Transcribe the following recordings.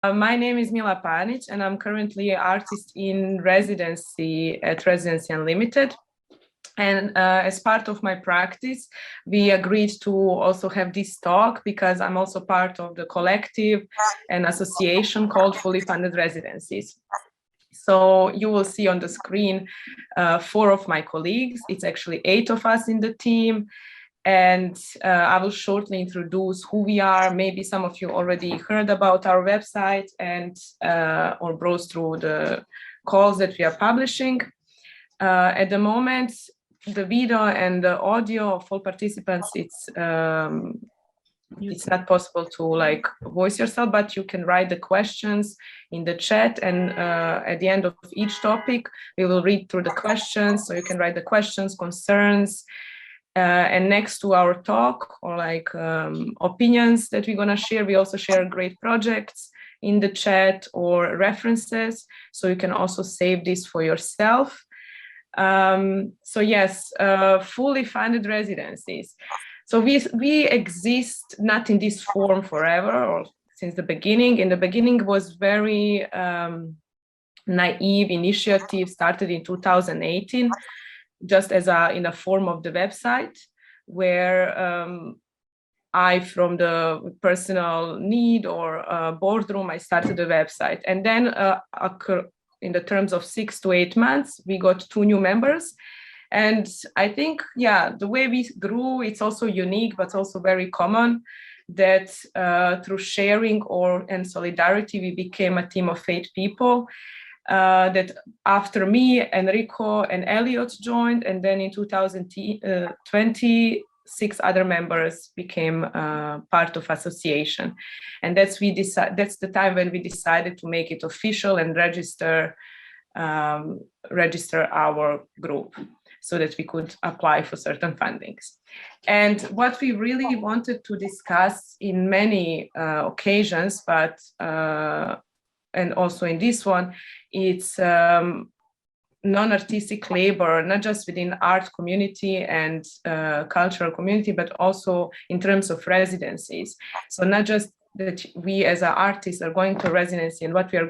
My name is Mila Panić, and I'm currently an artist in residency at Residency Unlimited. And as part of my practice, we agreed to also have this talk because I'm also part of the collective and association called Fully Funded Residencies. So you will see on the screen 4 of my colleagues. It's actually 8 of us in the team. And I will shortly introduce who we are. Maybe some of you already heard about our website and or browsed through the calls that we are publishing. At the moment, the video and the audio of all participants, it's not possible to voice yourself, but you can write the questions in the chat, and at the end of each topic, we will read through the questions, so you can write the questions, concerns, and next to our talk or opinions that we're gonna share, we also share great projects in the chat or references, so you can also save this for yourself. So yes, fully funded residencies. So we exist not in this form forever or since the beginning. In the beginning was very naive initiative, started in 2018, just as in the form of the website, where I, from the personal need or boardroom, I started the website. And then in the terms of 6 to 8 months, we got 2 new members. And I think, yeah, the way we grew, it's also unique, but also very common that through sharing and solidarity, we became a team of 8 people. That after me, Enrico and Elliot joined, and then in 2020, 6 other members became part of association, and that's the time when we decided to make it official and register our group so that we could apply for certain fundings. And what we really wanted to discuss in many occasions, but and also in this one, it's non-artistic labor, not just within art community and cultural community, but also in terms of residencies. So not just that we as an artist are going to residency and what we are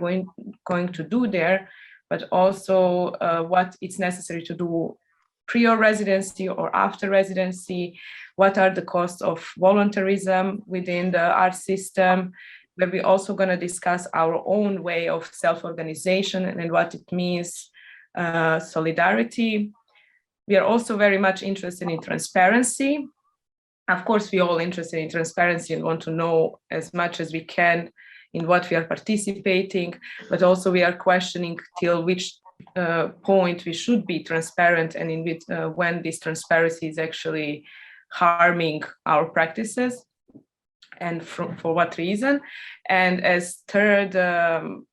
going to do there, but also what it's necessary to do pre-residency or after residency, what are the costs of voluntarism within the art system, where we're also going to discuss our own way of self-organization and what it means, solidarity. We are also very much interested in transparency. Of course, we're all interested in transparency and want to know as much as we can in what we are participating, but also we are questioning till which point we should be transparent and in which, when this transparency is actually harming our practices, and for what reason. And as third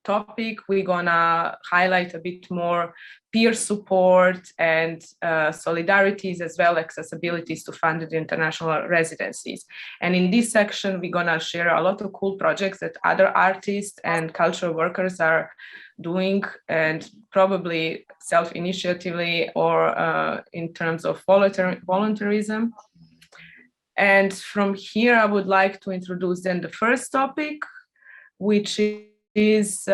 topic, we're gonna highlight a bit more peer support and solidarities, as well as accessibilities to funded international residencies. And in this section, we're gonna share a lot of cool projects that other artists and cultural workers are doing, and probably self-initiatively or in terms of voluntarism. And from here, I would like to introduce then the first topic, which is,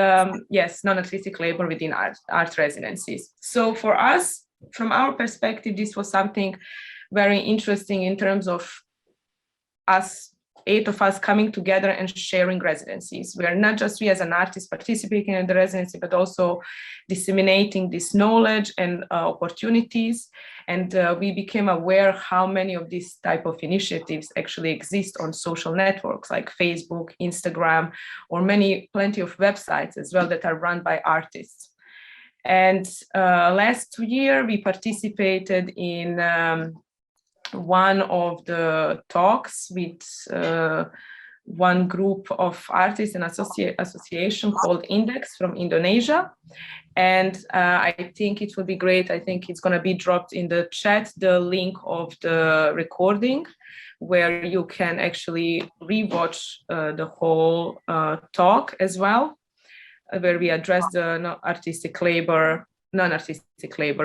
yes, non-artistic labor within art residencies. So for us, from our perspective, this was something very interesting in terms of us, 8 of us coming together and sharing residencies. We are not just we as an artist participating in the residency, but also disseminating this knowledge and opportunities. And we became aware how many of these type of initiatives actually exist on social networks like Facebook, Instagram, or plenty of websites as well that are run by artists. And last year, we participated in one of the talks with one group of artists and association called Index from Indonesia. And I think it will be great. I think it's going to be dropped in the chat, the link of the recording, where you can actually rewatch the whole talk as well, where we address the non-artistic labor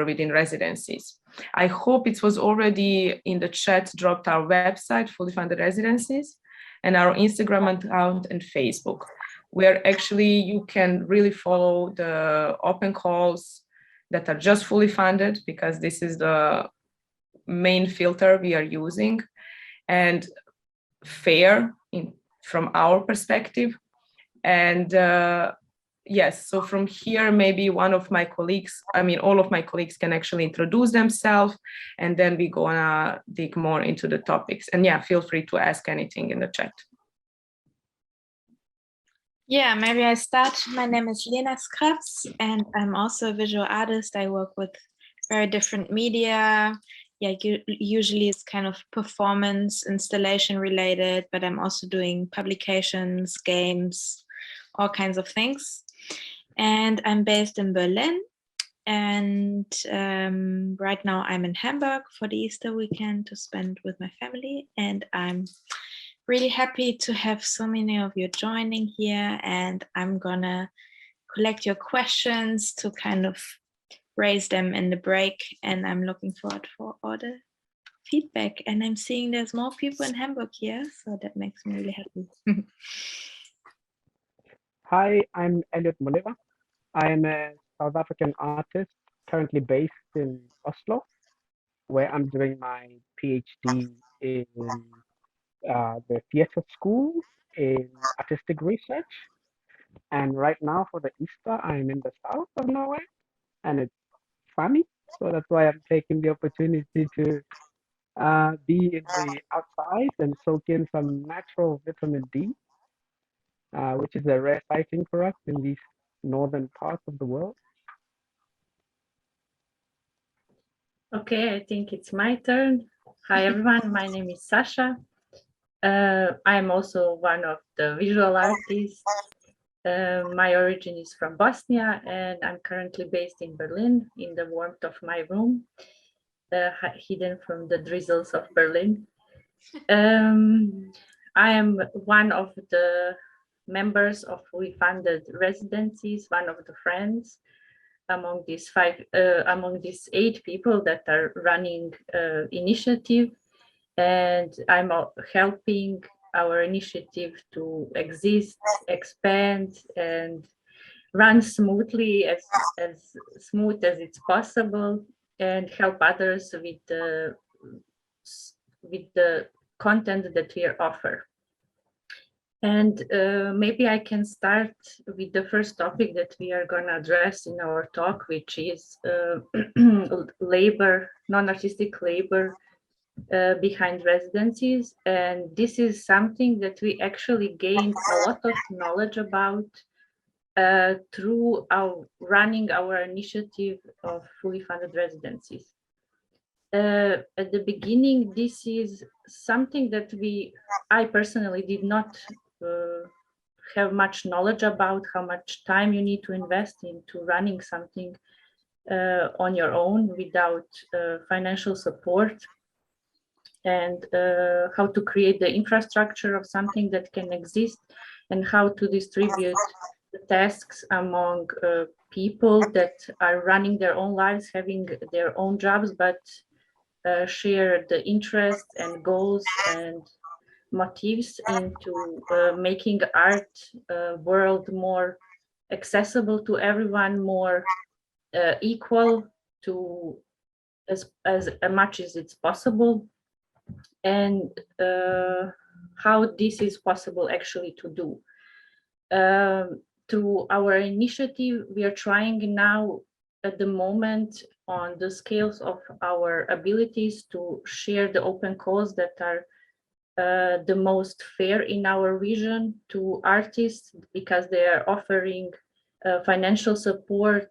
within residencies. I hope it was already in the chat dropped our website, Fully Funded Residencies, and our Instagram account and Facebook. where actually you can really follow the open calls that are just fully funded, because this is the main filter we are using, and fair from our perspective. And yes, so from here, maybe one of my colleagues, all of my colleagues can actually introduce themselves, and then we gonna dig more into the topics. And yeah, feel free to ask anything in the chat. Yeah, maybe I start. My name is Lena Skratz, and I'm also a visual artist. I work with very different media. Yeah, usually it's kind of performance, installation related, but I'm also doing publications, games, all kinds of things. And I'm based in Berlin. And right now I'm in Hamburg for the Easter weekend to spend with my family. And I'm really happy to have so many of you joining here, and I'm gonna collect your questions to kind of raise them in the break, and I'm looking forward for all the feedback. And I'm seeing there's more people in Hamburg here, so that makes me really happy. Hi, I'm Elliot Moleba. I am a South African artist currently based in Oslo, where I'm doing my PhD in the theatre school in artistic research. And right now for the Easter, I'm in the south of Norway, and it's sunny. So that's why I'm taking the opportunity to be in the outside and soak in some natural vitamin D, which is a rare sighting for us in these northern parts of the world. Okay, I think it's my turn. Hi, everyone. My name is Saša. I'm also one of the visual artists. My origin is from Bosnia, and I'm currently based in Berlin in the warmth of my room, hidden from the drizzles of Berlin. I am one of the members of Fully Funded Residencies, one of the friends among these 8 people that are running initiative, and I'm helping our initiative to exist, expand, and run smoothly, as smooth as it's possible, and help others with the content that we offer. And maybe I can start with the first topic that we are going to address in our talk, which is labor, non-artistic labor behind residencies. And this is something that we actually gained a lot of knowledge about through running our initiative of Fully Funded Residencies. At the beginning, this is something that I personally did not have much knowledge about, how much time you need to invest into running something on your own without financial support, and how to create the infrastructure of something that can exist, and how to distribute the tasks among people that are running their own lives, having their own jobs, but share the interests and goals and motives into making art world more accessible to everyone, more equal to as much as it's possible, and how this is possible actually to do. Through our initiative, we are trying now at the moment on the scales of our abilities to share the open calls that are the most fair in our vision to artists, because they are offering financial support,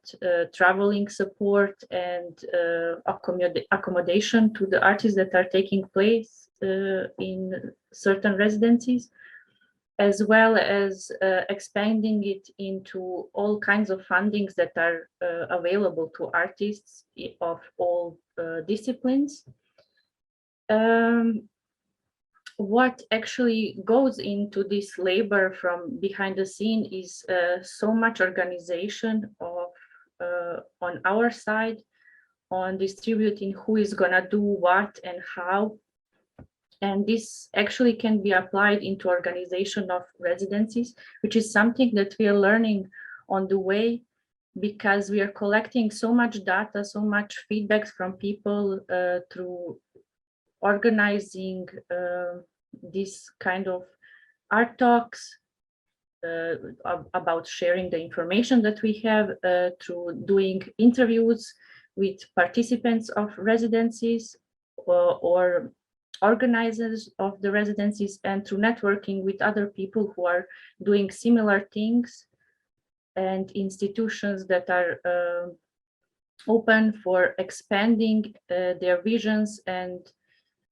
traveling support, and accommodation to the artists that are taking place in certain residencies, as well as expanding it into all kinds of fundings that are available to artists of all disciplines. What actually goes into this labor from behind the scene is so much organization of on our side on distributing who is gonna do what and how, And this actually can be applied into organization of residencies, which is something that we are learning on the way, because we are collecting so much data, so much feedback from people through organizing this kind of art talks, about sharing the information that we have, through doing interviews with participants of residencies or organizers of the residencies, and through networking with other people who are doing similar things, and institutions that are open for expanding their visions and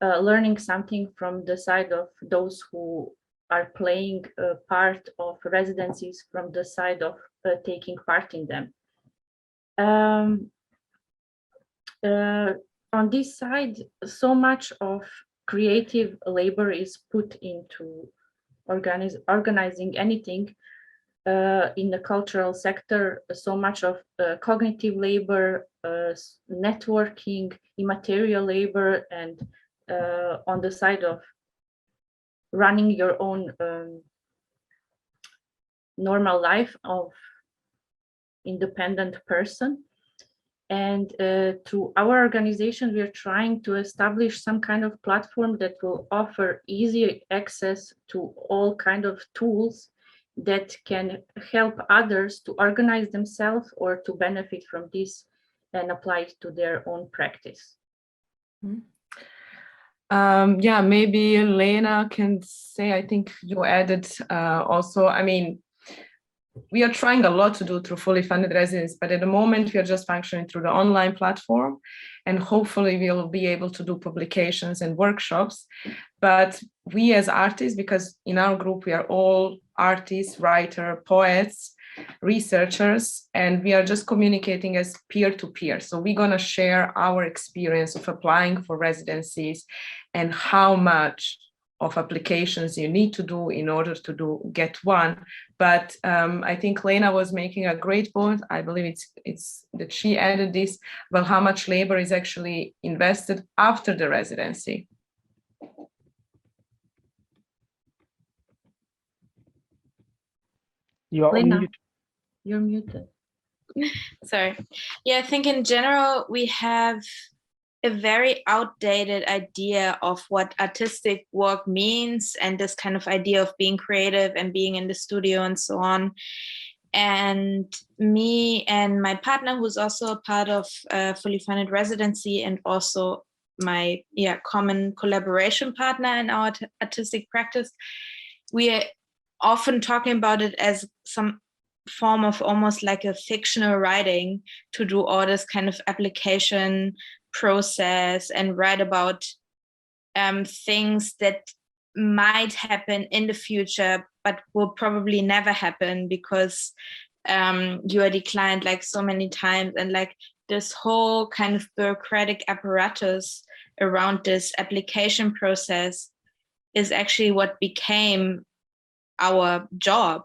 learning something from the side of those who are playing a part of residencies, from the side of taking part in them. On this side, so much of creative labor is put into organizing anything in the cultural sector, so much of cognitive labor, networking, immaterial labor, and on the side of running your own normal life of independent person. And through our organization, we are trying to establish some kind of platform that will offer easy access to all kind of tools that can help others to organize themselves or to benefit from this and apply it to their own practice. Yeah, maybe Lena can say, I think you added also, I mean, we are trying a lot to do through Fully Funded Residencies, but at the moment we are just functioning through the online platform, and hopefully we'll be able to do publications and workshops. But we as artists, because in our group we are all artists, writers, poets, researchers, and we are just communicating as peer-to-peer. So we're going to share our experience of applying for residencies and how much of applications you need to do in order to get one. But I think Lena was making a great point. I believe it's that she added this about how much labor is actually invested after the residency. You are Lena, unmuted. you're muted. Sorry. Yeah, I think in general, we have a very outdated idea of what artistic work means, and this kind of idea of being creative and being in the studio and so on. And me and my partner, who's also a part of Fully Funded Residency and also my common collaboration partner in our artistic practice, we are often talking about it as some form of almost like a fictional writing to do all this kind of application process and write about things that might happen in the future but will probably never happen because you are declined like so many times, and like this whole kind of bureaucratic apparatus around this application process is actually what became our job.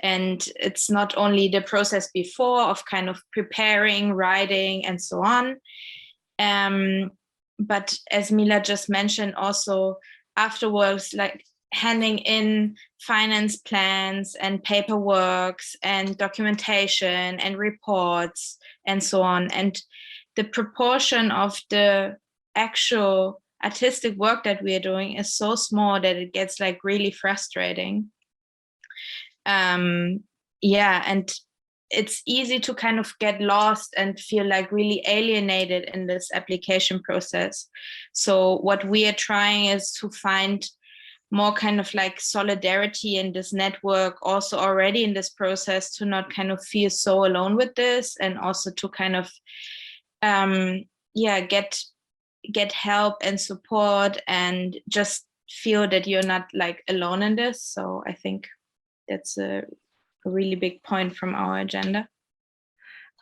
And it's not only the process before of kind of preparing, writing, and so on. But as Mila just mentioned, also afterwards, like handing in finance plans and paperwork and documentation and reports and so on. And the proportion of the actual artistic work that we are doing is so small that it gets like really frustrating. And it's easy to kind of get lost and feel like really alienated in this application process. So what we are trying is to find more kind of like solidarity in this network also already in this process, to not kind of feel so alone with this, and also to kind of get help and support and just feel that you're not like alone in this. So I think that's a really big point from our agenda.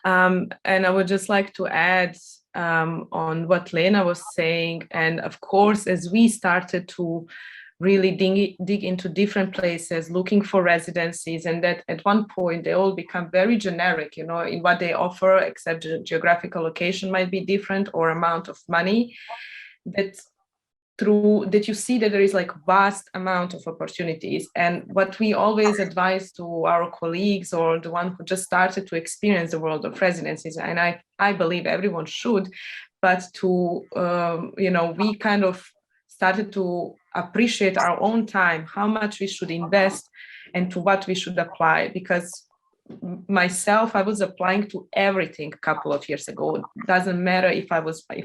And I would just like to add on what Lena was saying. And of course, as we started to really dig into different places, looking for residencies, and that at one point they all become very generic, you know, in what they offer, except the geographical location might be different or amount of money. That through that you see that there is like vast amount of opportunities. And what we always advise to our colleagues or the one who just started to experience the world of residencies, and I believe everyone should, but to, we kind of started to appreciate our own time, how much we should invest and to what we should apply. Because myself, I was applying to everything a couple of years ago. It doesn't matter if I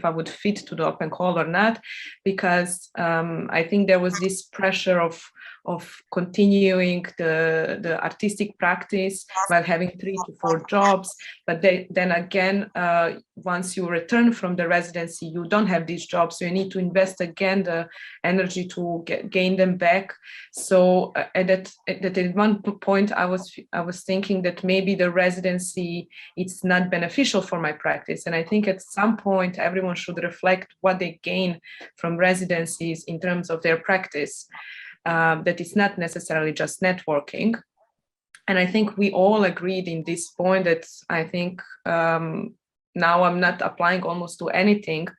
would fit to the open call or not, because I think there was this pressure of continuing the artistic practice while having 3 to 4 jobs. But then again, once you return from the residency, you don't have these jobs, so you need to invest again the energy to gain them back. So at one point, I was thinking that maybe the residency, it's not beneficial for my practice. And I think at some point, everyone should reflect what they gain from residencies in terms of their practice. That it's not necessarily just networking. And I think we all agreed in this point that I think now I'm not applying almost to anything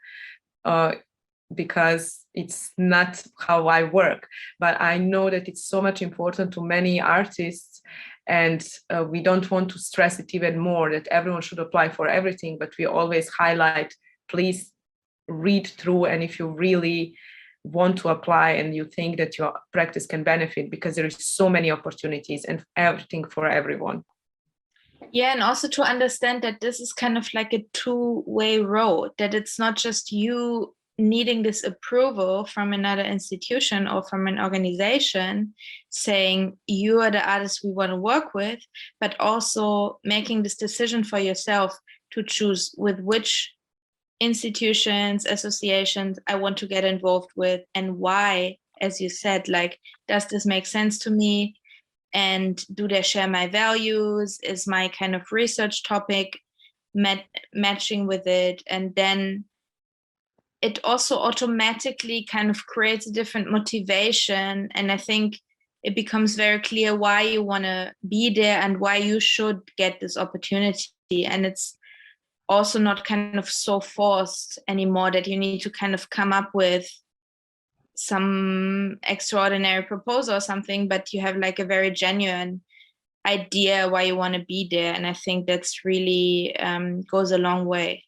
because it's not how I work. But I know that it's so much important to many artists, and we don't want to stress it even more that everyone should apply for everything, but we always highlight, please read through, and if you really want to apply and you think that your practice can benefit, because there is so many opportunities and everything for everyone. Yeah, and also to understand that this is kind of like a two-way road, that it's not just you needing this approval from another institution or from an organization saying you are the artist we want to work with, but also making this decision for yourself to choose with which institutions, associations I want to get involved with, and why, as you said, like, does this make sense to me? And do they share my values? Is my kind of research topic matching with it? And then it also automatically kind of creates a different motivation. And I think it becomes very clear why you want to be there and why you should get this opportunity. And it's also not kind of so forced anymore that you need to kind of come up with some extraordinary proposal or something, but you have like a very genuine idea why you want to be there. And I think that's really goes a long way.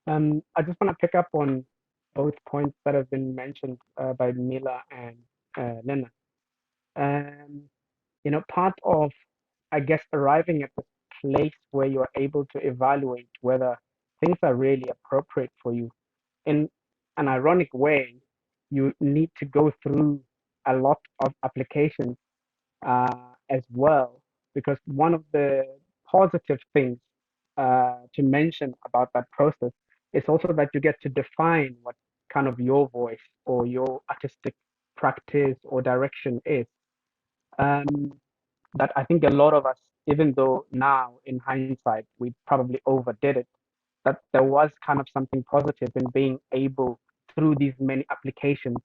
I just want to pick up on both points that have been mentioned by Mila and Lena. Part of, I guess, arriving at the place where you're able to evaluate whether things are really appropriate for you. In an ironic way, you need to go through a lot of applications as well, because one of the positive things to mention about that process is also that you get to define what kind of your voice or your artistic practice or direction is. That I think a lot of us, even though now in hindsight we probably overdid it, that there was kind of something positive in being able, through these many applications,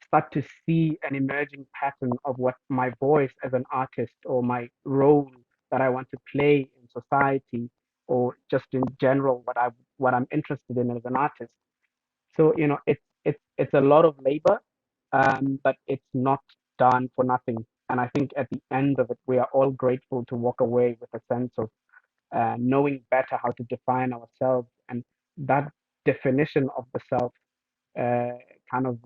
start to see an emerging pattern of what my voice as an artist or my role that I want to play in society, or just in general what I'm interested in as an artist. So it's a lot of labor, but it's not done for nothing. And I think at the end of it, we are all grateful to walk away with a sense of knowing better how to define ourselves, and that definition of the self kind of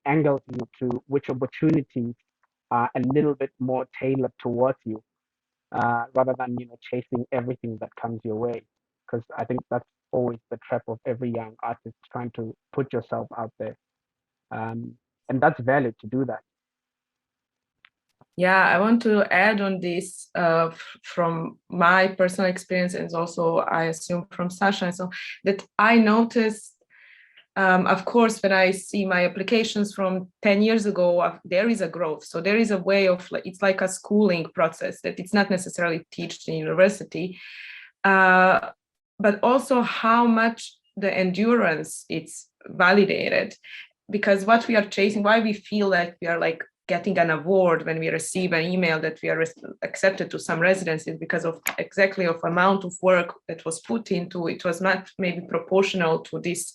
angles you to which opportunities are a little bit more tailored towards you, rather than chasing everything that comes your way. Because I think that's always the trap of every young artist, trying to put yourself out there, and that's valid to do that. Yeah, I want to add on this from my personal experience, and also I assume from Saša, so that I noticed, of course, when I see my applications from 10 years ago, there is a growth. So there is a way of, it's like a schooling process that it's not necessarily taught in university, but also how much the endurance it's validated. Because what we are chasing, why we feel like we are like getting an award when we receive an email that we are accepted to some residencies because of exactly of amount of work that was put into it was not maybe proportional to this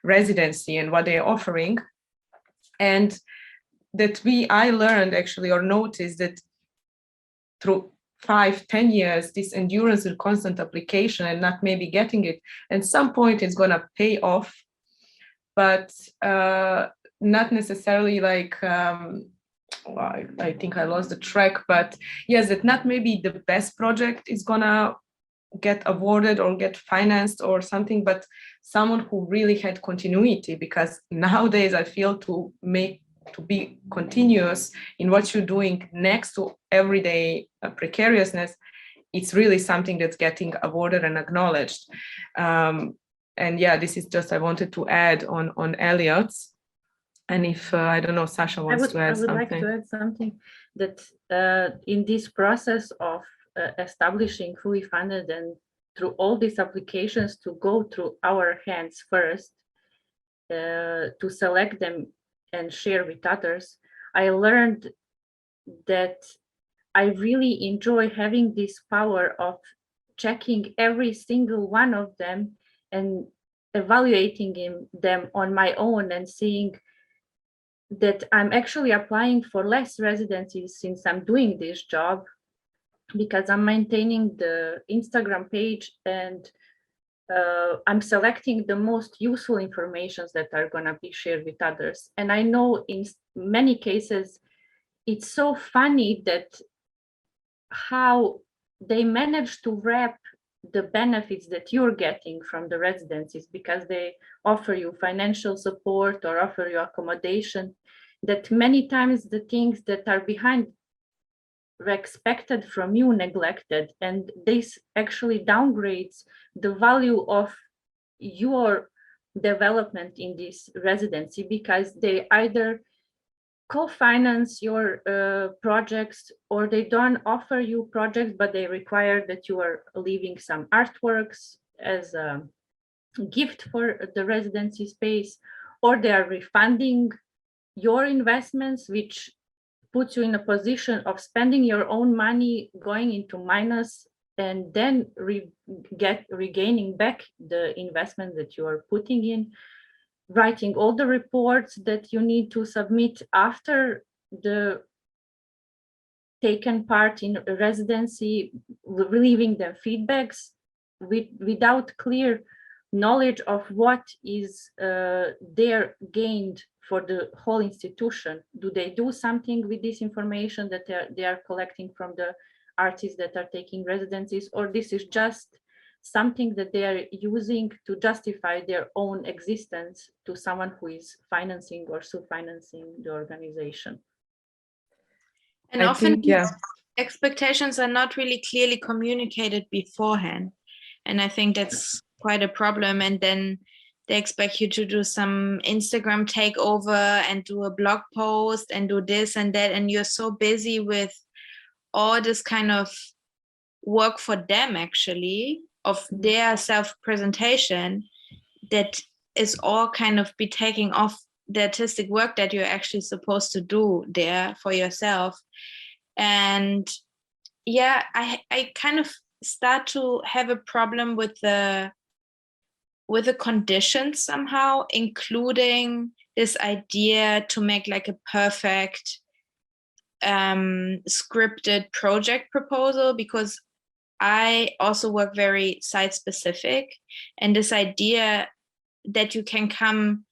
residency and what they're offering. And that I learned actually or noticed that through 5-10 years, this endurance and constant application and not maybe getting it, at some point it's going to pay off, but not necessarily like, I think I lost the track, but yes, that not maybe the best project is going to get awarded or get financed or something, but someone who really had continuity, because nowadays I feel to be continuous in what you're doing next to everyday precariousness, it's really something that's getting awarded and acknowledged. And yeah, this is just, I wanted to add on Elliot's. And if, I don't know, Saša wants to add something. I would like to add something that in this process of establishing Fully Funded and through all these applications to go through our hands first, to select them and share with others, I learned that I really enjoy having this power of checking every single one of them and evaluating them on my own and seeing that I'm actually applying for less residencies since I'm doing this job, because I'm maintaining the Instagram page and I'm selecting the most useful informations that are going to be shared with others. And I know in many cases, it's so funny that how they manage to wrap the benefits that you're getting from the residencies, because they offer you financial support or offer you accommodation, that many times the things that are behind were expected from you neglected, and this actually downgrades the value of your development in this residency, because they either co-finance your projects, or they don't offer you projects, but they require that you are leaving some artworks as a gift for the residency space, or they are refunding your investments, which puts you in a position of spending your own money, going into minus, and then regaining back the investment that you are putting in, writing all the reports that you need to submit after the taken part in residency, leaving them feedbacks without clear knowledge of what is there gained for the whole institution. Do they do something with this information that they are collecting from the artists that are taking residencies, or this is just something that they are using to justify their own existence to someone who is financing or sub-financing the organization? And often expectations are not really clearly communicated beforehand. And I think that's quite a problem. And then they expect you to do some Instagram takeover and do a blog post and do this and that. And you're so busy with all this kind of work for them, actually, of their self-presentation, that is all kind of be taking off the artistic work that you're actually supposed to do there for yourself. And yeah, I kind of start to have a problem with the conditions somehow, including this idea to make like a perfect scripted project proposal, because I also work very site specific, and this idea that you can come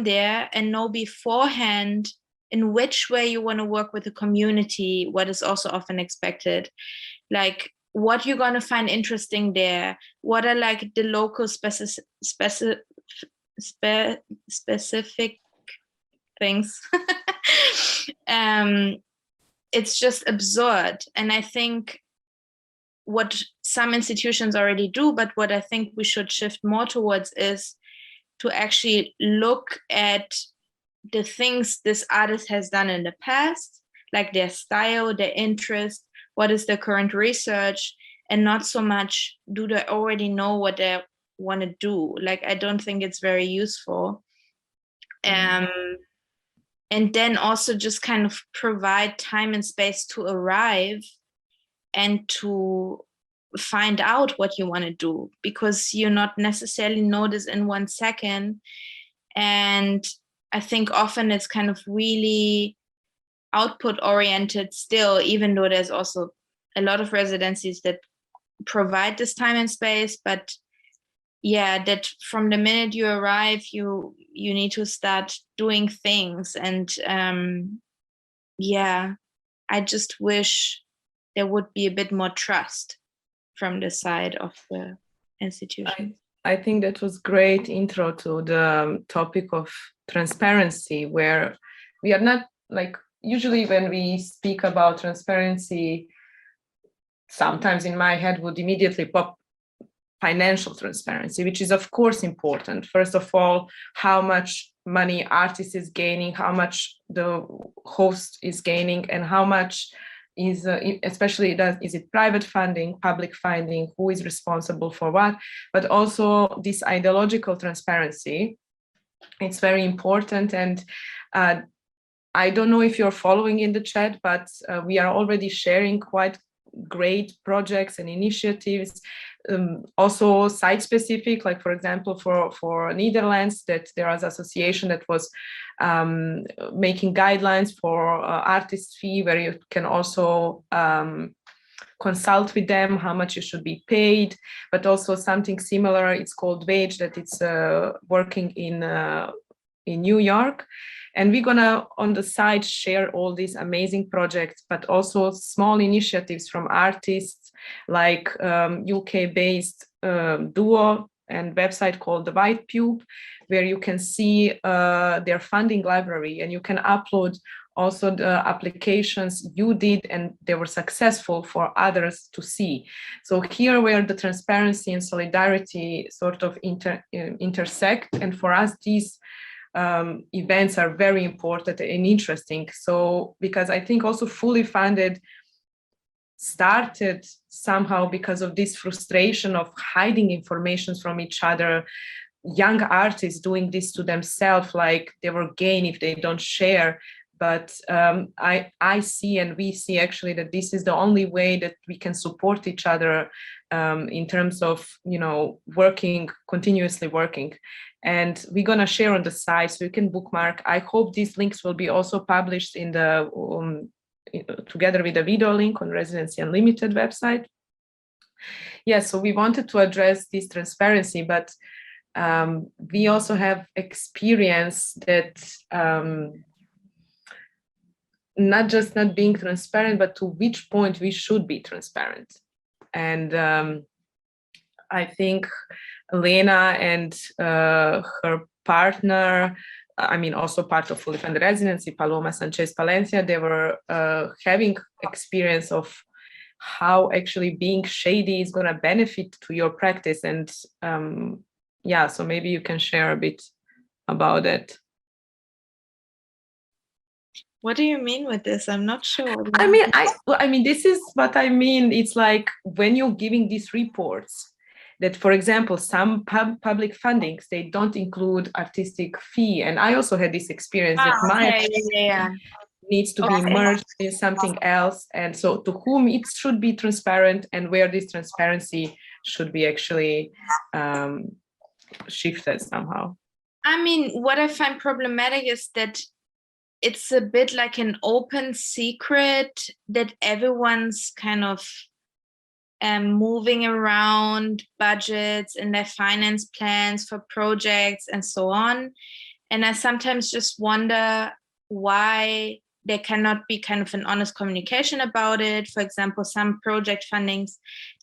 there and know beforehand in which way you want to work with the community, what is also often expected, like what you're going to find interesting there, what are like the local specific things. It's just absurd. And I think what some institutions already do, but what I think we should shift more towards is to actually look at the things this artist has done in the past, like their style, their interest, what is their current research, and not so much do they already know what they want to do. Like, I don't think it's very useful. and then also just kind of provide time and space to arrive and to find out what you want to do, because you not necessarily know this in 1 second. And I think often it's kind of really output oriented still, even though there's also a lot of residencies that provide this time and space. But yeah, that from the minute you arrive, you need to start doing things. And yeah, I just wish there would be a bit more trust from the side of the institution. I think that was great intro to the topic of transparency, where we are not like, usually when we speak about transparency, sometimes in my head would immediately pop financial transparency, which is of course important. First of all, how much money artist is gaining, how much the host is gaining, and how much is especially is it private funding, public funding, who is responsible for what, but also this ideological transparency. It's very important. And I don't know if you're following in the chat, but we are already sharing quite great projects and initiatives, also site specific, like for example for Netherlands, that there is an association that was making guidelines for artist fee, where you can also consult with them how much you should be paid, but also something similar, it's called Wage, that it's working in New York. And we're gonna on the side share all these amazing projects, but also small initiatives from artists, like UK-based duo and website called The White Pube, where you can see their funding library, and you can upload also the applications you did and they were successful for others to see. So here where the transparency and solidarity sort of intersect, and for us these events are very important and interesting. So because I think also Fully Funded started somehow because of this frustration of hiding information from each other, young artists doing this to themselves, like they will gain if they don't share. But I see, and we see actually, that this is the only way that we can support each other in terms of, you know, continuously working. And we're gonna share on the site, so you can bookmark. I hope these links will be also published in the together with the video link on Residency Unlimited website. Yeah, so we wanted to address this transparency, but we also have experience that not just not being transparent, but to which point we should be transparent. And I think Lena and her partner, I mean, also part of Fully Funded Residency, Paloma Sanchez Palencia, they were having experience of how actually being shady is going to benefit to your practice. And yeah, so maybe you can share a bit about it. What do you mean with this? I'm not sure. I mean, this is what I mean. It's like when you're giving these reports, that, for example, some public fundings, they don't include artistic fee. And I also had this experience that my needs to be merged in something else. And so to whom it should be transparent, and where this transparency should be actually shifted somehow. I mean, what I find problematic is that it's a bit like an open secret that everyone's kind of moving around budgets and their finance plans for projects and so on. And I sometimes just wonder why there cannot be kind of an honest communication about it. For example, some project fundings,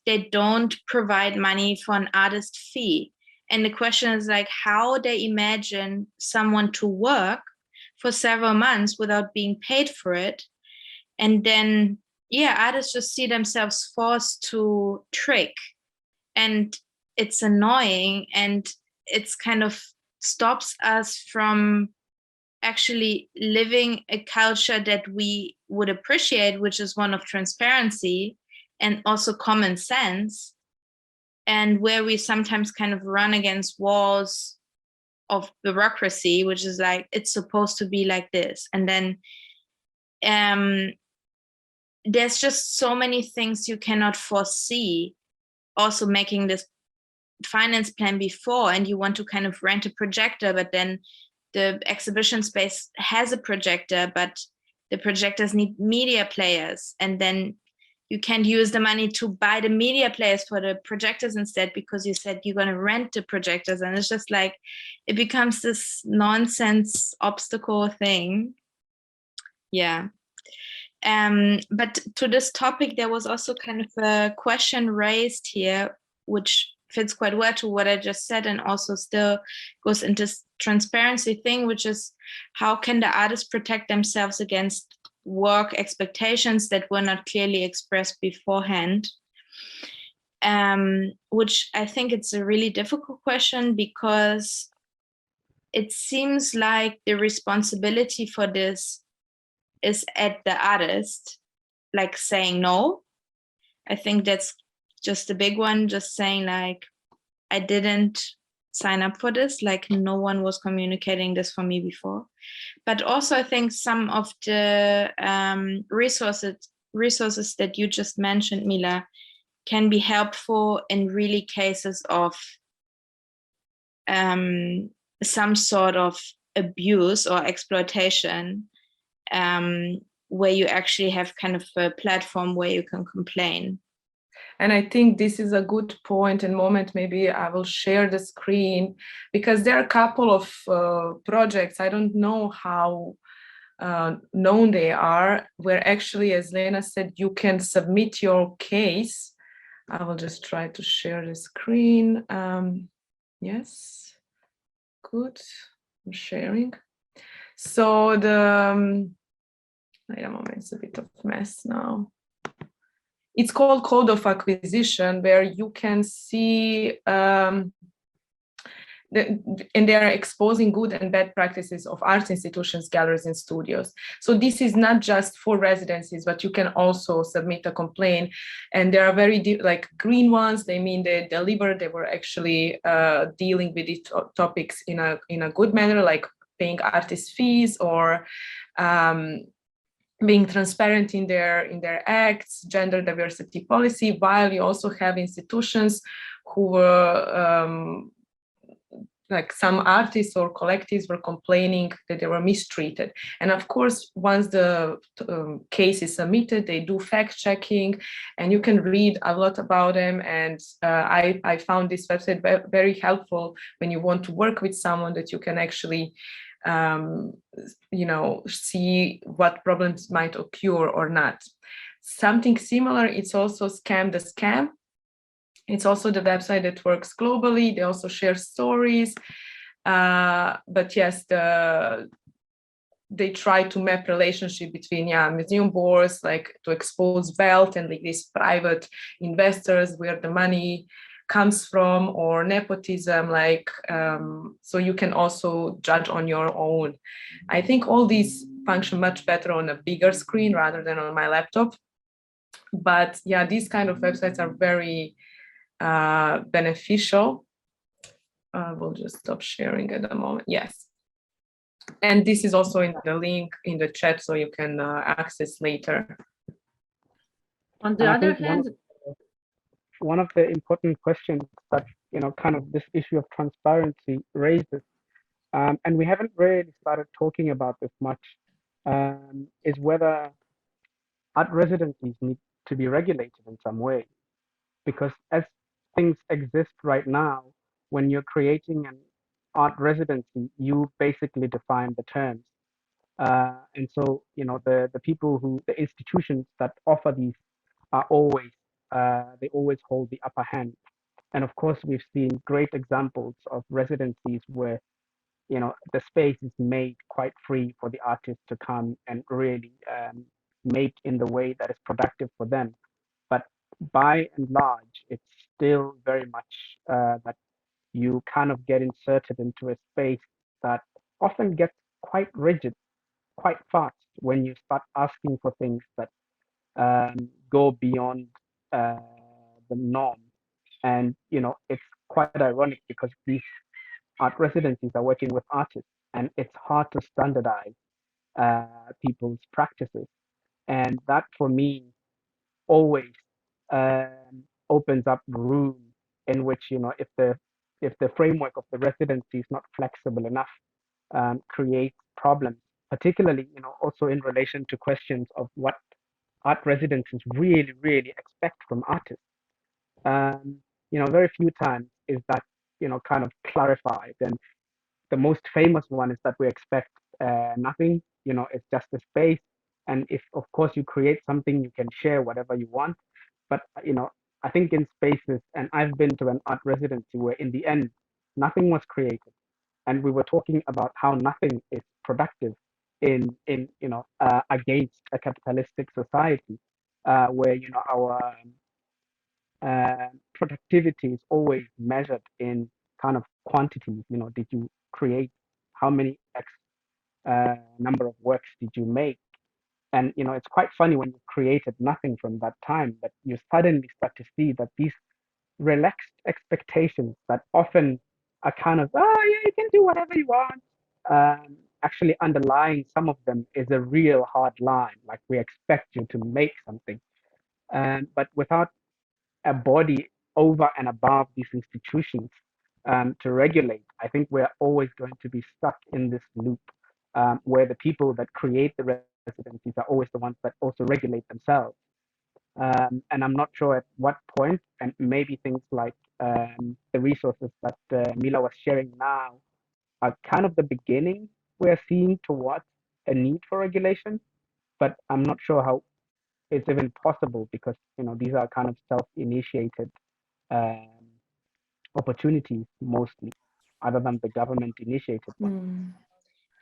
they don't provide money for an artist fee. And the question is like how they imagine someone to work for several months without being paid for it. And then, yeah, artists just see themselves forced to trick. And it's annoying, and it's kind of stops us from actually living a culture that we would appreciate, which is one of transparency and also common sense, and where we sometimes kind of run against walls of bureaucracy, which is like, it's supposed to be like this. And then there's just so many things you cannot foresee. Also making this finance plan before, and you want to kind of rent a projector, but then the exhibition space has a projector, but the projectors need media players, and then you can't use the money to buy the media players for the projectors instead, because you said you're going to rent the projectors. And it's just like, it becomes this nonsense obstacle thing. Yeah. But to this topic, there was also kind of a question raised here, which fits quite well to what I just said, and also still goes into transparency thing, which is how can the artists protect themselves against work expectations that were not clearly expressed beforehand? Which I think it's a really difficult question, because it seems like the responsibility for this is at the artist, like saying no. I think that's just a big one, just saying like, I didn't sign up for this, like no one was communicating this for me before. But also I think some of the resources that you just mentioned, Mila, can be helpful in really cases of some sort of abuse or exploitation, where you actually have kind of a platform where you can complain. And I think this is a good point and moment. Maybe I will share the screen, because there are a couple of projects, I don't know how known they are, where actually, as Lena said, you can submit your case. I will just try to share the screen. Yes, good, I'm sharing. So the, wait a moment, it's a bit of a mess now. It's called Code of Acquisition, where you can see, and they are exposing good and bad practices of arts institutions, galleries, and studios. So this is not just for residencies, but you can also submit a complaint. And there are very like green ones. They mean they deliver. They were actually dealing with these topics in a good manner, like paying artist fees, or being transparent in their acts, gender diversity policy, while you also have institutions who were like some artists or collectives were complaining that they were mistreated. And of course, once the case is submitted, they do fact checking, and you can read a lot about them. And I found this website very helpful when you want to work with someone, that you can actually see what problems might occur or not. Something similar, it's also Scam the Scam. It's also the website that works globally. They also share stories, but yes, they try to map relationship between museum boards, like to expose wealth and like these private investors where the money comes from, or nepotism, like so you can also judge on your own. I think all these function much better on a bigger screen rather than on my laptop. But yeah, these kind of websites are very beneficial. We'll just stop sharing at the moment. Yes. And this is also in the link in the chat, so you can access later. On the other hand, one of the important questions that kind of this issue of transparency raises, and we haven't really started talking about this much, is whether art residencies need to be regulated in some way. Because as things exist right now, when you're creating an art residency, you basically define the terms. And so, the people the institutions that offer these are always, they always hold the upper hand. And of course, we've seen great examples of residencies where, the space is made quite free for the artist to come and really make in the way that is productive for them. But by and large, it's still very much that you kind of get inserted into a space that often gets quite rigid quite fast when you start asking for things that go beyond the norm. And it's quite ironic, because these art residencies are working with artists, and it's hard to standardize people's practices. And that for me always opens up room in which, if the framework of the residency is not flexible enough, creates problems, particularly, also in relation to questions of what art residencies really, really expect from artists. Um, very few times is that, kind of clarified. And the most famous one is that we expect nothing, it's just a space. And if, of course, you create something, you can share whatever you want. But, I think in spaces, and I've been to an art residency where in the end, nothing was created. And we were talking about how nothing is productive in against a capitalistic society, where, our productivity is always measured in kind of quantities. Did you create how many X number of works did you make? And it's quite funny when you've created nothing from that time, but you suddenly start to see that these relaxed expectations that often are kind of, oh yeah, you can do whatever you want. Actually underlying some of them is a real hard line, like we expect you to make something. But without a body over and above these institutions to regulate, I think we're always going to be stuck in this loop where the people that create the residencies are always the ones that also regulate themselves. And I'm not sure at what point, and maybe things like the resources that Mila was sharing now are kind of the beginning we're seeing towards a need for regulation, but I'm not sure how it's even possible because these are kind of self-initiated um, opportunities mostly, other than the government initiated one.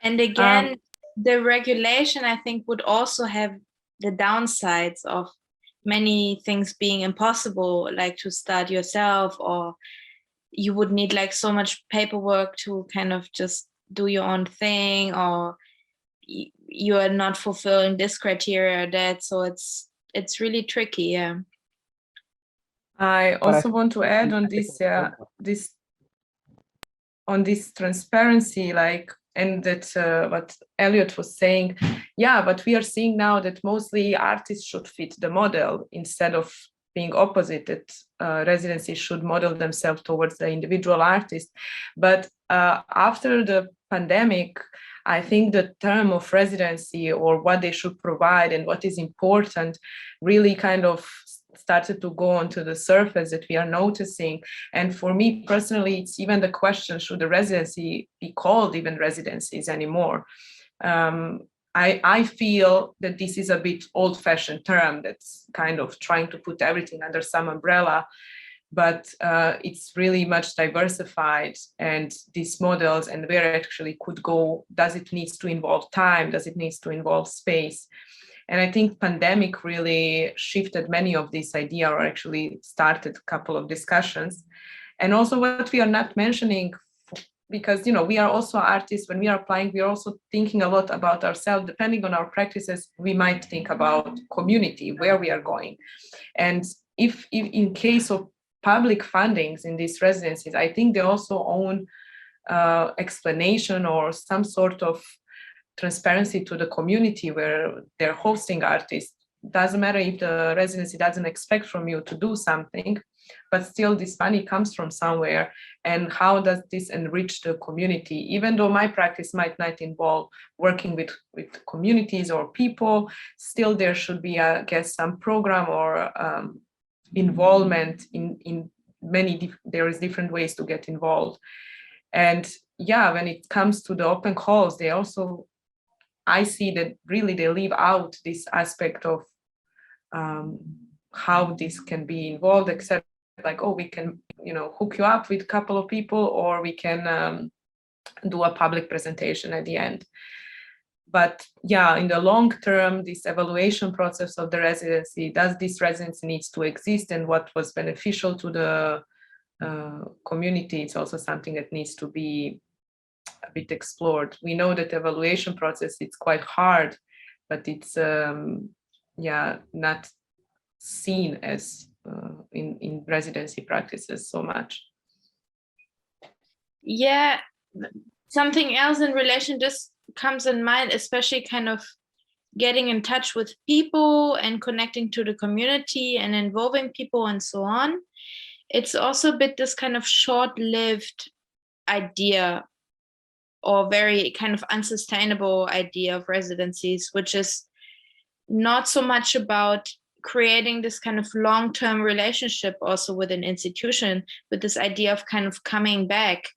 And again, the regulation, I think, would also have the downsides of many things being impossible, like to start yourself, or you would need like so much paperwork to kind of just do your own thing, or you are not fulfilling this criteria or that. So it's really tricky. Yeah. I also want to add on this transparency, like, and that what Elliot was saying, yeah, but we are seeing now that mostly artists should fit the model instead of being opposite, that residencies should model themselves towards the individual artist. But after the pandemic, I think the term of residency or what they should provide and what is important really kind of started to go onto the surface that we are noticing. And for me personally, it's even the question, should the residency be called even residencies anymore? I feel that this is a bit old-fashioned term that's kind of trying to put everything under some umbrella, but it's really much diversified, and these models and where it actually could go, does it needs to involve time, does it needs to involve space? And I think pandemic really shifted many of these ideas, or actually started a couple of discussions. And also what we are not mentioning, because we are also artists, when we are applying, we are also thinking a lot about ourselves. Depending on our practices, we might think about community, where we are going. And if in case of public fundings in these residencies, I think they also own explanation or some sort of transparency to the community where they're hosting artists. Doesn't matter if the residency doesn't expect from you to do something, but still this money comes from somewhere. And how does this enrich the community? Even though my practice might not involve working with communities or people, still there should be, I guess, some program or involvement in many, there is different ways to get involved. And yeah, when it comes to the open calls, they also, I see that really they leave out this aspect of how this can be involved, except like, oh, we can, hook you up with a couple of people, or we can do a public presentation at the end. But yeah, in the long term, this evaluation process of the residency, does this residency needs to exist, and what was beneficial to the community, it's also something that needs to be a bit explored. We know that evaluation process, it's quite hard, but it's not seen as in residency practices so much. Yeah, something else in relation just comes in mind, especially kind of getting in touch with people and connecting to the community and involving people and so on. It's also a bit this kind of short-lived idea or very kind of unsustainable idea of residencies, which is not so much about creating this kind of long-term relationship also with an institution, with this idea of kind of coming back,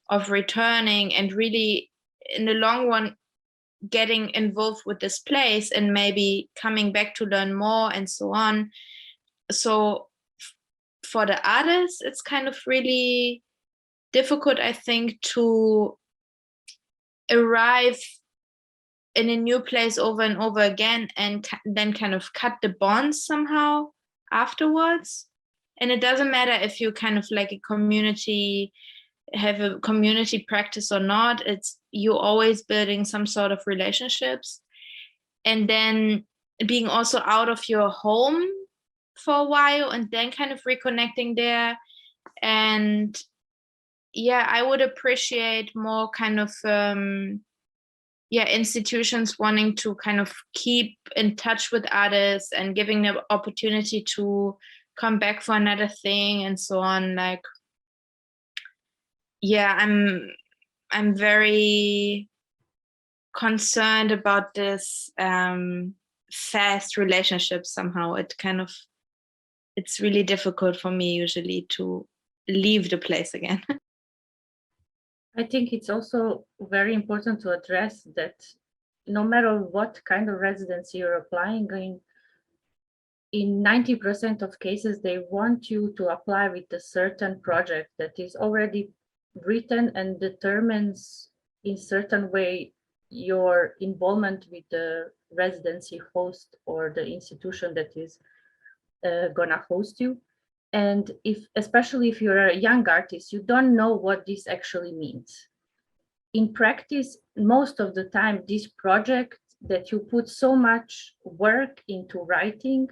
of returning and really in the long run getting involved with this place and maybe coming back to learn more and so on. So for the artists, it's kind of really difficult, I think, to arrive in a new place over and over again and then kind of cut the bonds somehow afterwards. And it doesn't matter if you kind of like a community, have a community practice or not, it's you always building some sort of relationships. And then being also out of your home for a while and then kind of reconnecting there. And yeah, I would appreciate more kind of institutions wanting to kind of keep in touch with others and giving them opportunity to come back for another thing and so on. Like, yeah, I'm very concerned about this fast relationship somehow. It's really difficult for me usually to leave the place again. I think it's also very important to address that no matter what kind of residency you're applying in 90% of cases, they want you to apply with a certain project that is already written and determines in certain way your involvement with the residency host or the institution that is gonna host you. And especially if you're a young artist, you don't know what this actually means. In practice, most of the time, this project that you put so much work into writing,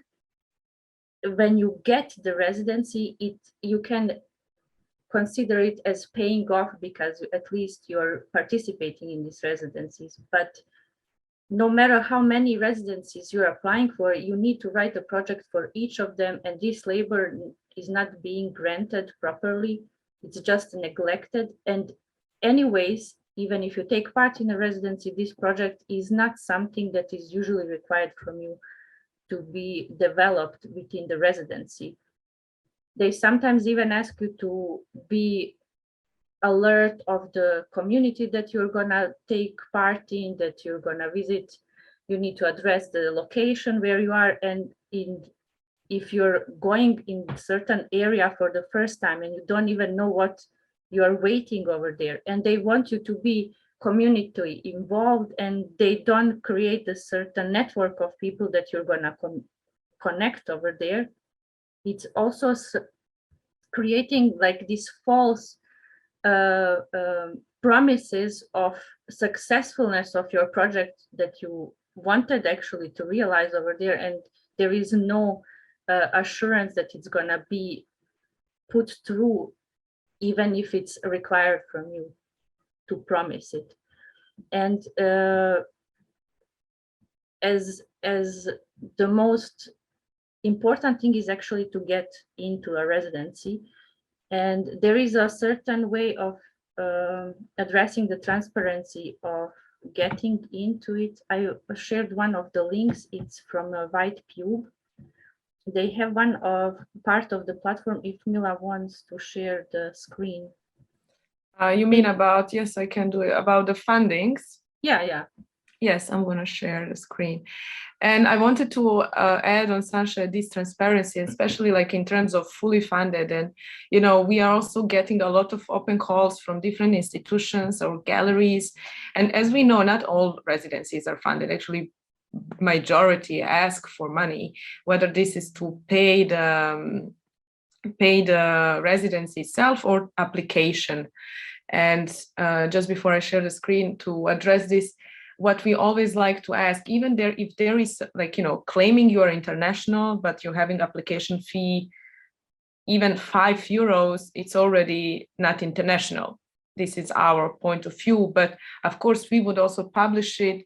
when you get the residency, you can consider it as paying off because at least you're participating in these residencies. But no matter how many residencies you're applying for, you need to write a project for each of them, and this labor is not being granted properly. It's just neglected. And anyways, even if you take part in a residency, this project is not something that is usually required from you to be developed within the residency. They sometimes even ask you to be alert of the community that you're gonna take part in, that you're gonna visit. You need to address the location where you are, and if you're going in a certain area for the first time and you don't even know what you're waiting over there, and they want you to be community involved, and they don't create a certain network of people that you're gonna connect over there. It's also creating like these false promises of successfulness of your project that you wanted actually to realize over there, and there is no assurance that it's gonna be put through, even if it's required from you to promise it. And as the most important thing is actually to get into a residency, and there is a certain way of addressing the transparency of getting into it. I shared one of the links. It's from a White Cube. They have one of part of the platform. If Mila wants to share the screen. You mean about, yes, I can do it, about the fundings? Yeah. Yes, I'm going to share the screen. And I wanted to add on Saša this transparency, especially like in terms of fully funded. And, we are also getting a lot of open calls from different institutions or galleries. And as we know, not all residencies are funded. Actually, majority ask for money, whether this is to pay the residency itself or application. And just before I share the screen, to address this, what we always like to ask, even there, if there is like, claiming you are international, but you're having application fee, even €5, it's already not international. this is our point of view, but of course we would also publish it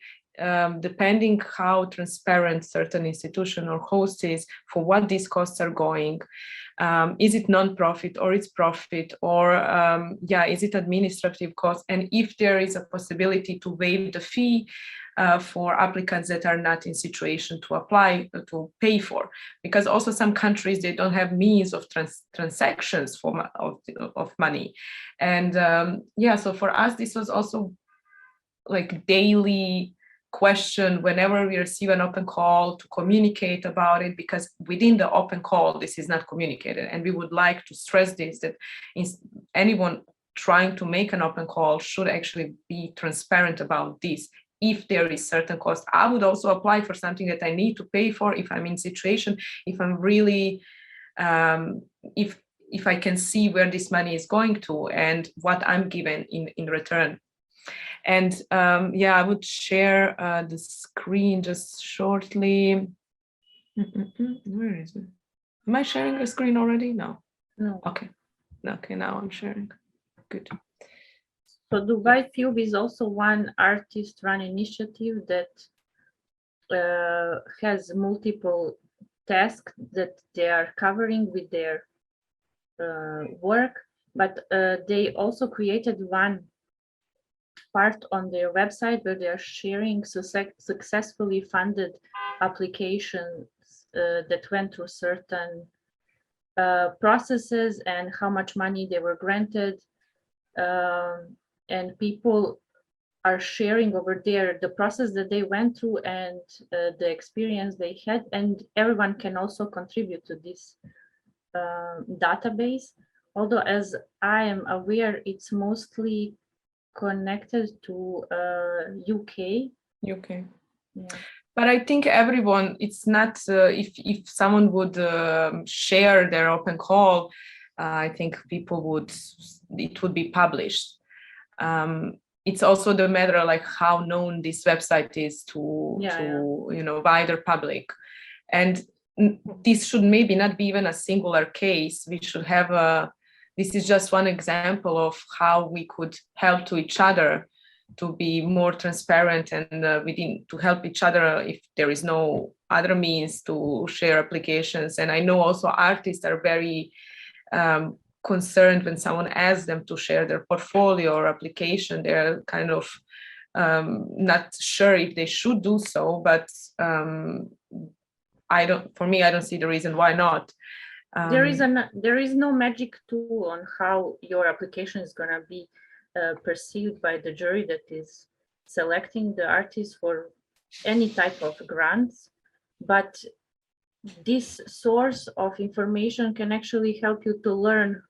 depending how transparent certain institution or host is for what these costs are going. Is it non-profit or it's profit, or is it administrative cost? And if there is a possibility to waive the fee for applicants that are not in situation to apply, to pay for, because also some countries, they don't have means of transactions of money. And so for us, this was also like daily question whenever we receive an open call to communicate about it, because within the open call this is not communicated, and we would like to stress this, that anyone trying to make an open call should actually be transparent about this. If there is certain cost, I would also apply for something that I need to pay for if I'm in situation, if I'm really if I can see where this money is going to and what I'm given in return. And I would share the screen just shortly. Where is it? Am I sharing the screen already? No. Okay, now I'm sharing. Good. So Dubai Tube is also one artist-run initiative that has multiple tasks that they are covering with their work, but they also created one part on their website where they are sharing successfully funded applications that went through certain processes and how much money they were granted. And people are sharing over there the process that they went through and the experience they had, and everyone can also contribute to this database. Although, as I am aware, it's mostly connected to UK. Yeah. But I think everyone, it's not if someone would share their open call, I think it would be published. It's also the matter like how known this website is to wider public, and this should maybe not be even a singular case. We should have this is just one example of how we could help to each other to be more transparent and to help each other if there is no other means to share applications. And I know also artists are very concerned when someone asks them to share their portfolio or application. They're kind of not sure if they should do so, but I don't see the reason why not. There is no magic tool on how your application is going to be perceived by the jury that is selecting the artist for any type of grants, but this source of information can actually help you to learn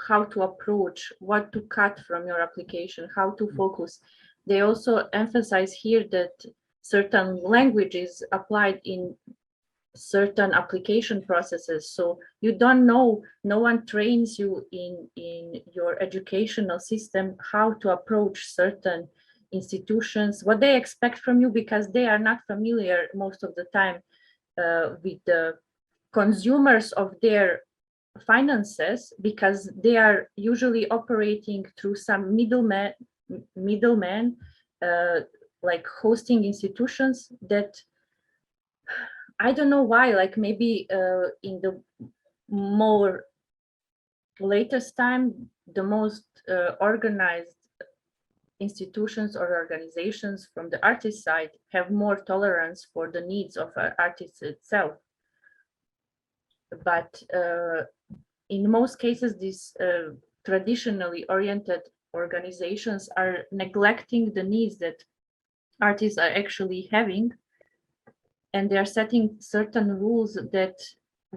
how to approach, what to cut from your application, how to focus. They also emphasize here that certain languages applied in certain application processes. So you don't know, no one trains you in your educational system how to approach certain institutions, what they expect from you, because they are not familiar most of the time with the consumers of their finances, because they are usually operating through some middleman like hosting institutions that I don't know why, like maybe in the more latest time, the most organized institutions or organizations from the artist side have more tolerance for the needs of an artist itself. But in most cases, these traditionally oriented organizations are neglecting the needs that artists are actually having, and they are setting certain rules that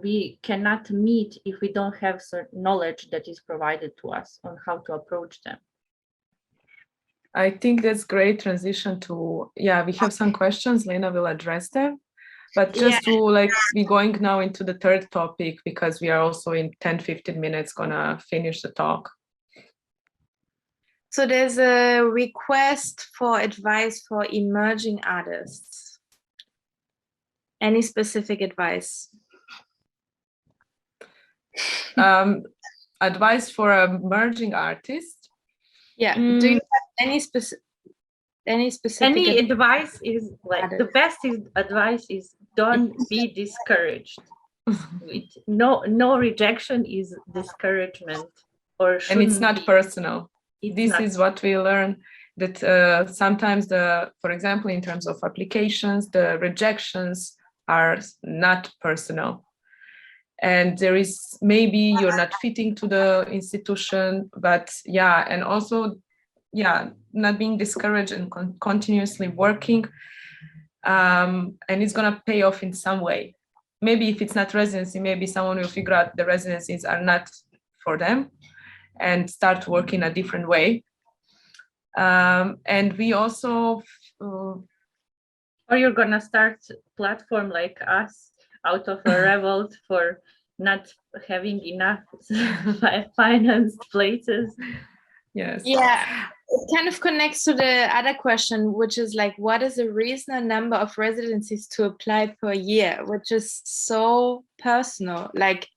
we cannot meet if we don't have certain knowledge that is provided to us on how to approach them. I think that's great transition to, we have some questions. Lena will address them, but just to be going now into the third topic, because we are also in 10-15 minutes gonna finish the talk. So there's a request for advice for emerging artists. Any specific advice? Advice for emerging artists. Yeah. Do you have any specific advice is like the best advice is don't be discouraged. No rejection is discouragement, and it's not personal. This is what we learn, that sometimes for example, in terms of applications, the rejections are not personal. And there is maybe you're not fitting to the institution, but yeah, and also, yeah, not being discouraged and continuously working. And it's gonna pay off in some way. Maybe if it's not residency, maybe someone will figure out the residencies are not for them and start working a different way. And we also, or you're gonna start platform like us out of a revolt for not having enough financed places. Yes. Yeah, it kind of connects to the other question, which is like, what is a reasonable number of residencies to apply per year, which is so personal. Like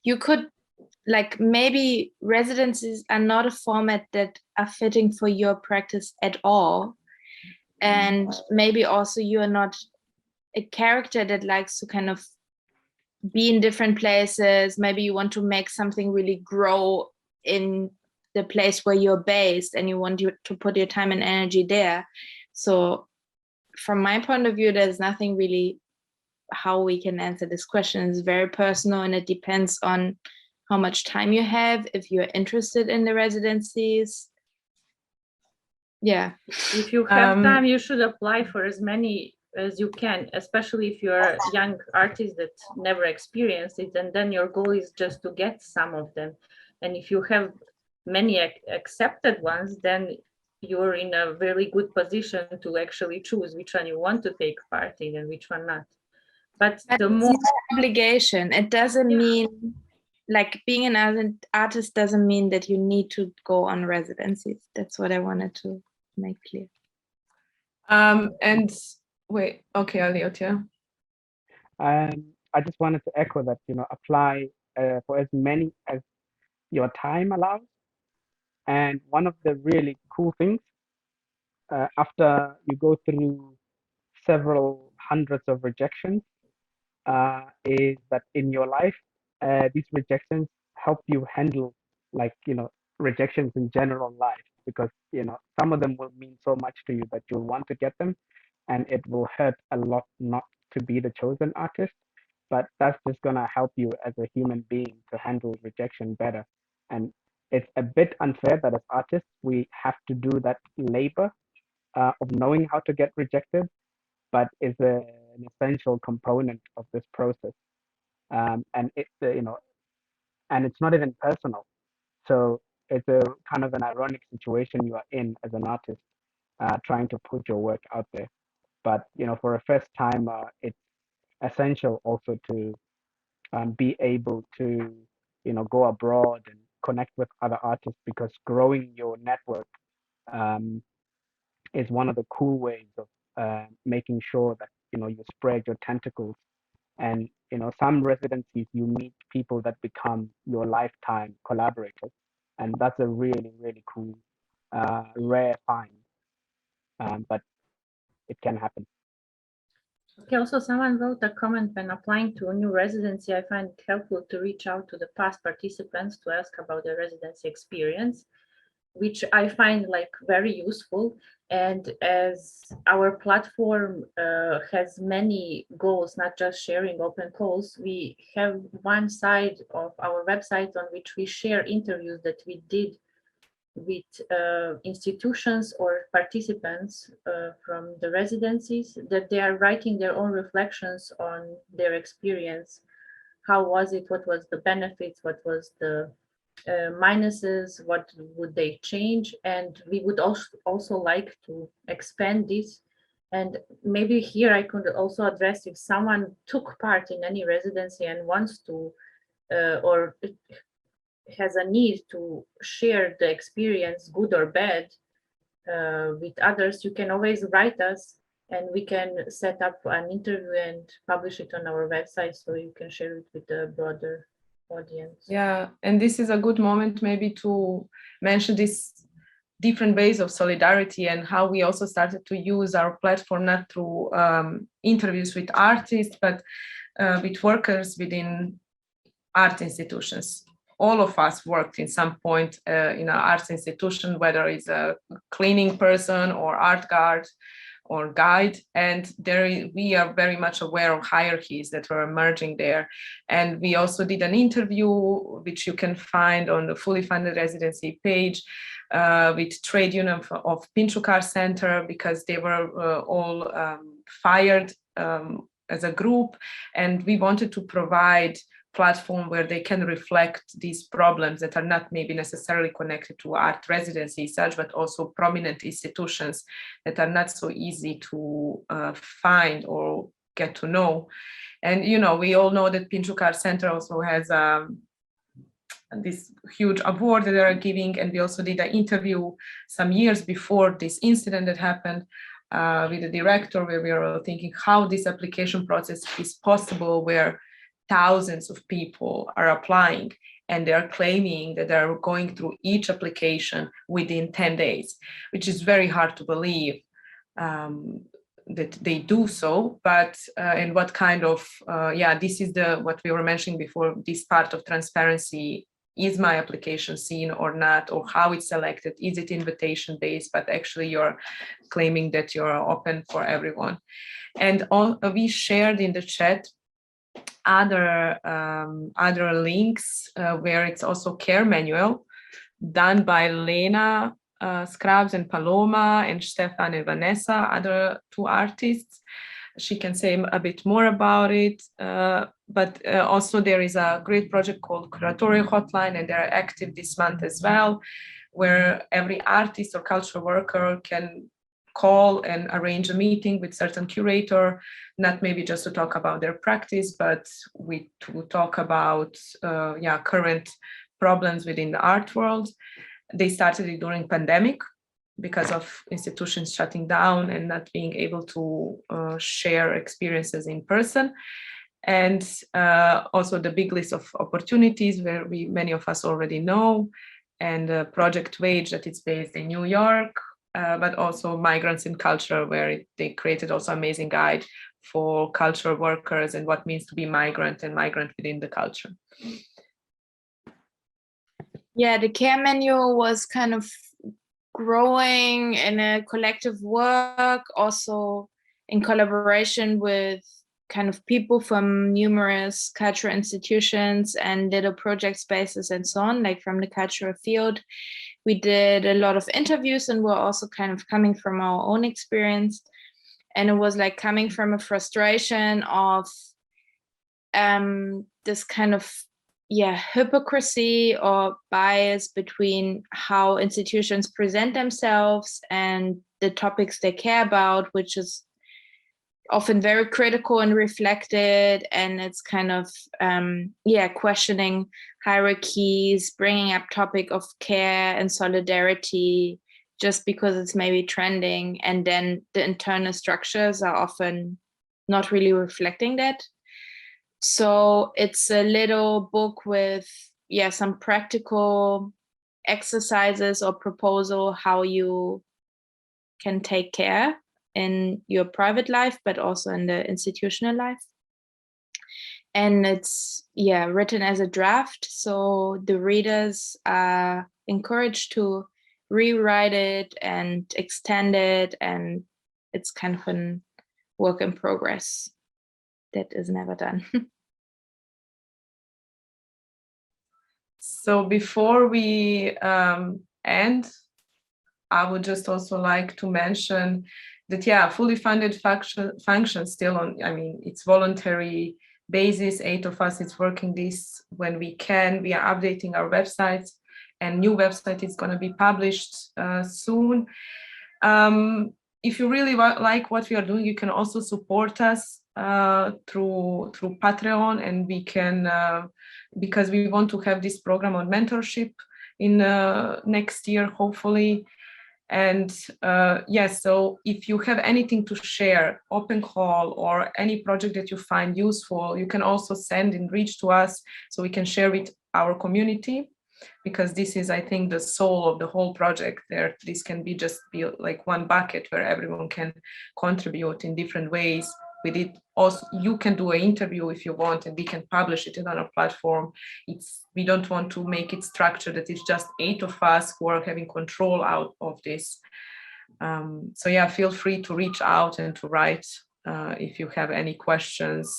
you could, like maybe residencies are not a format that are fitting for your practice at all. And maybe also you are not a character that likes to kind of be in different places. Maybe you want to make something really grow in the place where you're based and you want to put your time and energy there. So from my point of view, there's nothing really how we can answer this question. It's very personal and it depends on how much time you have, if you're interested in the residencies. Yeah. If you have time, you should apply for as many as you can, especially if you're a young artist that never experienced it, and then your goal is just to get some of them. And if you have many accepted ones, then you're in a really good position to actually choose which one you want to take part in and which one not. But the more obligation, it doesn't mean like being an artist doesn't mean that you need to go on residencies. That's what I wanted to make clear. And wait, okay, Elliot, yeah. I just wanted to echo that, apply for as many as your time allows. And one of the really cool things, after you go through several hundreds of rejections, is that in your life, these rejections help you handle, like, rejections in general life, because, some of them will mean so much to you that you'll want to get them, and it will hurt a lot not to be the chosen artist. But that's just going to help you as a human being to handle rejection better. And it's a bit unfair that as artists, we have to do that labor of knowing how to get rejected, but it's an essential component of this process. And it's, and it's not even personal. So it's a kind of an ironic situation you are in as an artist, trying to put your work out there. But, for a first timer, it's essential also to be able to, go abroad and connect with other artists, because growing your network is one of the cool ways of making sure that, you spread your tentacles. And, some residencies, you meet people that become your lifetime collaborators. And that's a really, really cool, rare find. But it can happen. Okay, also someone wrote a comment: when applying to a new residency, I find it helpful to reach out to the past participants to ask about their residency experience, which I find like very useful. And as our platform has many goals, not just sharing open calls, we have one side of our website on which we share interviews that we did with institutions or participants from the residencies, that they are writing their own reflections on their experience. How was it? What was the benefits? What was the minuses? What would they change? And we would also like to expand this. And maybe here I could also address, if someone took part in any residency and wants to or has a need to share the experience, good or bad, with others, you can always write us and we can set up an interview and publish it on our website so you can share it with the broader audience. Yeah, and this is a good moment maybe to mention this different ways of solidarity, and how we also started to use our platform not through interviews with artists, but with workers within art institutions. All of us worked in some point in an arts institution, whether it's a cleaning person or art guard or guide, and we are very much aware of hierarchies that were emerging there. And we also did an interview, which you can find on the Fully Funded Residency page, with trade union of Pinchukar Center, because they were all fired as a group, and we wanted to provide platform where they can reflect these problems that are not maybe necessarily connected to art residency such, but also prominent institutions that are not so easy to find or get to know. And, you know, we all know that Pinchukar Center also has this huge award that they are giving. And we also did an interview some years before this incident that happened with the director, where we were thinking how this application process is possible, where thousands of people are applying and they are claiming that they're going through each application within 10 days, which is very hard to believe that they do so. But and what kind of, this is what we were mentioning before, this part of transparency. Is my application seen or not, or how it's selected? Is it invitation based, but actually you're claiming that you're open for everyone? And we shared in the chat other links where it's also care manual done by Lena Scrubs and Paloma and Stefan and Vanessa, other two artists. She can say a bit more about it, but also there is a great project called Creatorial Hotline, and they're active this month as well, where every artist or cultural worker can call and arrange a meeting with certain curator, not maybe just to talk about their practice, but to talk about current problems within the art world. They started it during pandemic because of institutions shutting down and not being able to share experiences in person. And also the big list of opportunities where many of us already know, and Project Wage that is based in New York, but also Migrants in Culture, where they created also amazing guide for cultural workers and what means to be migrant and migrant within the culture. Yeah, the care manual was kind of growing in a collective work, also in collaboration with kind of people from numerous cultural institutions and little project spaces and so on, like from the cultural field. We did a lot of interviews, and we're also kind of coming from our own experience. And it was like coming from a frustration of this kind of hypocrisy or bias between how institutions present themselves and the topics they care about, which is often very critical and reflected. And it's kind of questioning hierarchies, bringing up topic of care and solidarity just because it's maybe trending, and then the internal structures are often not really reflecting that. So it's a little book with some practical exercises or proposal how you can take care in your private life, but also in the institutional life. And it's written as a draft, so the readers are encouraged to rewrite it and extend it, and it's kind of a work in progress that is never done. So before we end, I would just also like to mention that, Fully Funded functions still on, it's voluntary basis. 8 of us is working this when we can. We are updating our websites, and new website is going to be published soon. If you really like what we are doing, you can also support us through Patreon, and we can, because we want to have this program on mentorship in next year, hopefully. And so if you have anything to share, open call, or any project that you find useful, you can also send and reach to us so we can share with our community. because this is, I think, the soul of the whole project. There, this can be like one bucket where everyone can contribute in different ways. With it, also you can do an interview if you want, and we can publish it on a platform. We don't want to make it structured that it's just 8 of us who are having control out of this. So yeah, feel free to reach out and to write if you have any questions.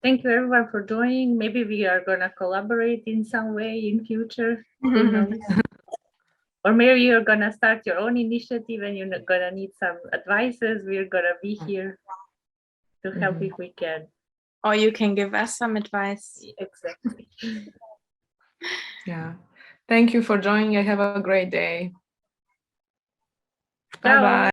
Thank you everyone for joining. Maybe we are gonna collaborate in some way in future. Who knows? Or maybe you're gonna start your own initiative and you're gonna need some advices. We're gonna be here to help if we can. Or you can give us some advice. Exactly. Yeah. Thank you for joining. Have a great day. Ciao. Bye-bye.